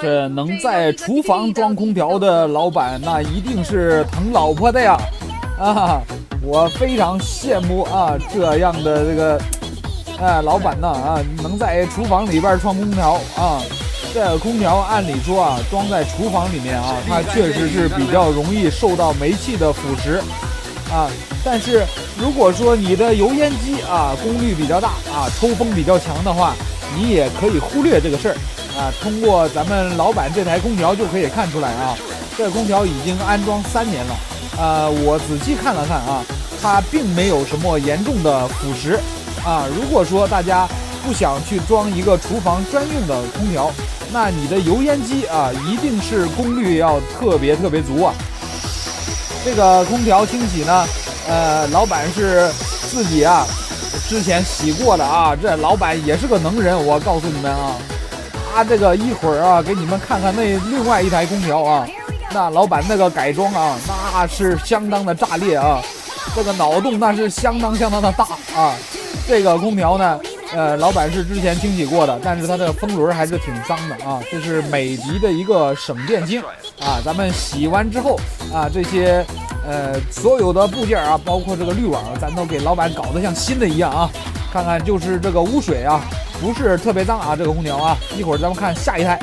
这能在厨房装空调的老板，那一定是疼老婆的呀！啊，我非常羡慕啊这样的这个，老板呢能在厨房里边装空调啊。这空调按理说啊，装在厨房里面啊，它确实是比较容易受到煤气的腐蚀啊。但是如果说你的油烟机啊功率比较大啊，抽风比较强的话，你也可以忽略这个事儿啊。通过咱们老板这台空调就可以看出来啊，这空调已经安装3年了，我仔细看了看啊，它并没有什么严重的腐蚀啊。如果说大家不想去装一个厨房专用的空调，那你的油烟机啊一定是功率要特别足啊。这个空调清洗呢，老板是自己啊之前洗过的啊，这老板也是个能人，我告诉你们啊，他这个一会儿啊给你们看看那另外一台空调啊，那老板那个改装啊，那是相当的炸裂啊，这个脑洞那是相当的大啊。这个空调呢，老板是之前清洗过的，但是它的风轮还是挺脏的啊。这是美的的一个省电精啊。咱们洗完之后啊，这些所有的部件啊，包括这个滤网，咱都给老板搞得像新的一样啊。看看就是这个污水啊，不是特别脏啊，这个空调啊。一会儿咱们看下一台。